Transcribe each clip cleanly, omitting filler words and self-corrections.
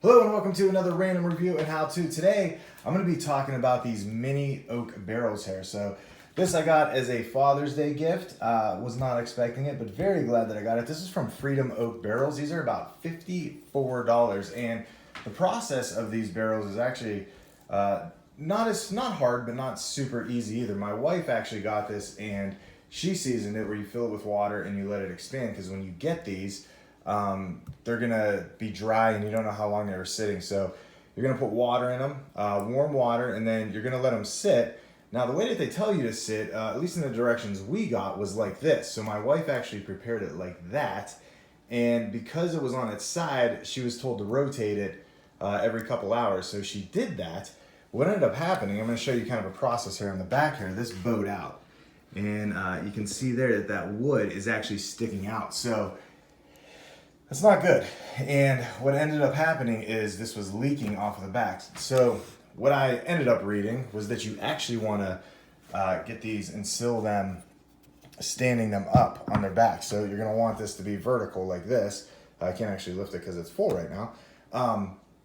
Hello and welcome to another random review and how-to. Today, I'm going to be talking about these mini oak barrels here. So this I got as a Father's Day gift. Was not expecting it, but very glad that I got it. This is from Freedom Oak Barrels. These are about $54, and the process of these barrels is actually not hard, but not super easy either. My wife actually got this, and she seasoned it where you fill it with water and you let it expand, because when you get these, they're gonna be dry and you don't know how long they were sitting. So you're gonna put water in them, warm water, and then you're gonna let them sit. Now the way that they tell you to sit, at least in the directions we got, was like this. So my wife actually prepared it like that, and because it was on its side, she was told to rotate it every couple hours. So she did that. What ended up happening, I'm gonna show you kind of a process here on the back here. This bowed out, and you can see there that that wood is actually sticking out. So that's not good. And what ended up happening is this was leaking off of the back. So what I ended up reading was that you actually want to get these and seal them, standing them up on their back. So you're going to want this to be vertical like this. I can't actually lift it because it's full right now.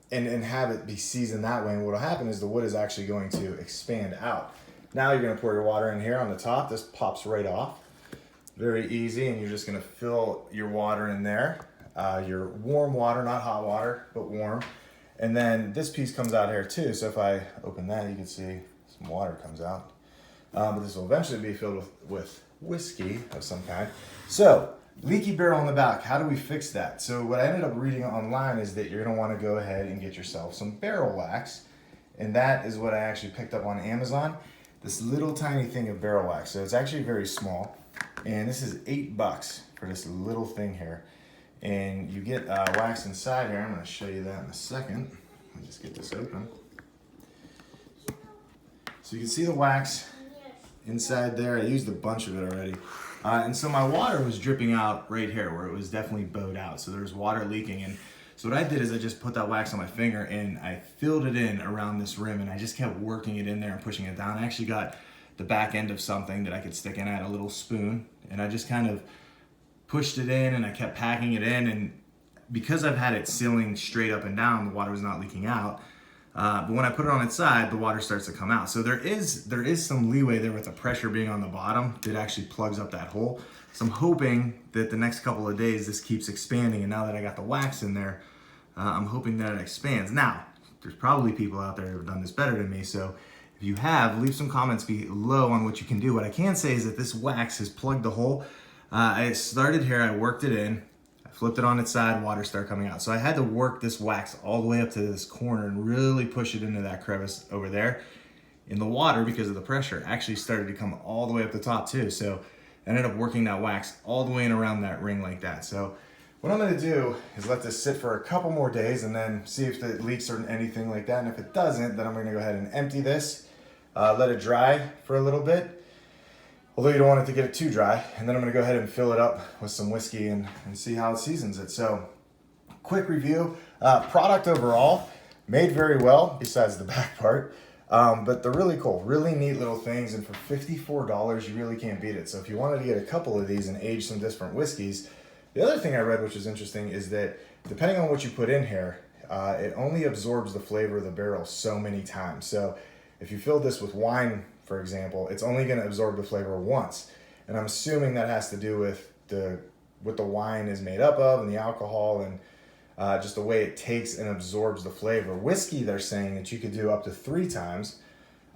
And have it be seasoned that way. And what will happen is the wood is actually going to expand out. Now you're going to pour your water in here on the top. This pops right off. Very easy. And you're just going to fill your water in there. Your warm water, not hot water, but warm. And then this piece comes out here too. So if I open that, you can see some water comes out. But this will eventually be filled with whiskey of some kind. So leaky barrel on the back, how do we fix that? So what I ended up reading online is that you're gonna wanna go ahead and get yourself some barrel wax. And that is what I actually picked up on Amazon. This little tiny thing of barrel wax. So it's actually very small. And this is $8 for this little thing here. And you get wax inside here. I'm going to show you that in a second. Let me just get this open. So you can see the wax inside there. I used a bunch of it already. And so my water was dripping out right here where it was definitely bowed out. So there was water leaking. And so what I did is I just put that wax on my finger and I filled it in around this rim, and I just kept working it in there and pushing it down. I actually got the back end of something that I could stick in. I had a little spoon, and I just kind of pushed it in, and I kept packing it in, and because I've had it sealing straight up and down, the water was not leaking out. But when I put it on its side, the water starts to come out. So there is some leeway there with the pressure being on the bottom that actually plugs up that hole. So I'm hoping that the next couple of days this keeps expanding, and now that I got the wax in there, I'm hoping that it expands. Now, there's probably people out there who have done this better than me, so if you have, leave some comments below on what you can do. What I can say is that this wax has plugged the hole. I started here, I worked it in, I flipped it on its side, water started coming out. So I had to work this wax all the way up to this corner and really push it into that crevice over there. And the water, because of the pressure, actually started to come all the way up the top too. So I ended up working that wax all the way in around that ring like that. So what I'm gonna do is let this sit for a couple more days and then see if it leaks or anything like that. And if it doesn't, then I'm gonna go ahead and empty this, let it dry for a little bit. Although you don't want it to get it too dry. And then I'm gonna go ahead and fill it up with some whiskey and see how it seasons it. So, quick review. Product overall, made very well, besides the back part. But they're really cool, really neat little things. And for $54, you really can't beat it. So if you wanted to get a couple of these and age some different whiskeys, the other thing I read, which is interesting, is that depending on what you put in here, it only absorbs the flavor of the barrel so many times. So if you fill this with wine, for example, it's only going to absorb the flavor once. And I'm assuming that has to do with what the wine is made up of and the alcohol and just the way it takes and absorbs the flavor. Whiskey, they're saying that you could do up to 3 times.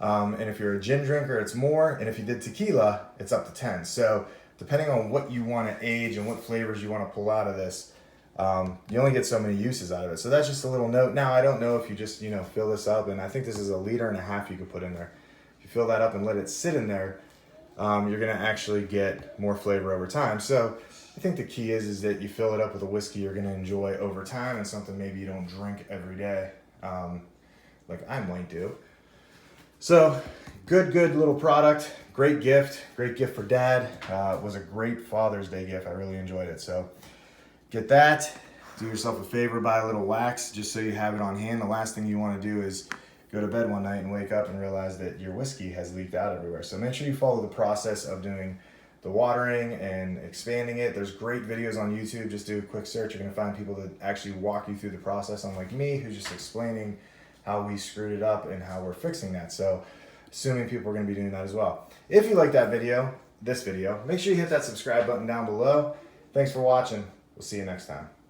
And if you're a gin drinker, it's more. And if you did tequila, it's up to 10. So depending on what you want to age and what flavors you want to pull out of this, you only get so many uses out of it. So that's just a little note. Now, I don't know if you just, fill this up, and I think this is 1.5 liters you could put in there. If you fill that up and let it sit in there, you're gonna actually get more flavor over time. So I think the key is that you fill it up with a whiskey you're gonna enjoy over time, and something maybe you don't drink every day, like I might do. So good little product, great gift for dad. It was a great Father's Day gift. I really enjoyed it. So get that, do yourself a favor, buy a little wax just so you have it on hand. The last thing you wanna do is go to bed one night and wake up and realize that your whiskey has leaked out everywhere. So make sure you follow the process of doing the watering and expanding it. There's great videos on YouTube. Just do a quick search. You're gonna find people that actually walk you through the process, unlike me, who's just explaining how we screwed it up and how we're fixing that. So assuming people are gonna be doing that as well. If you like that video, this video, make sure you hit that subscribe button down below. Thanks for watching. We'll see you next time.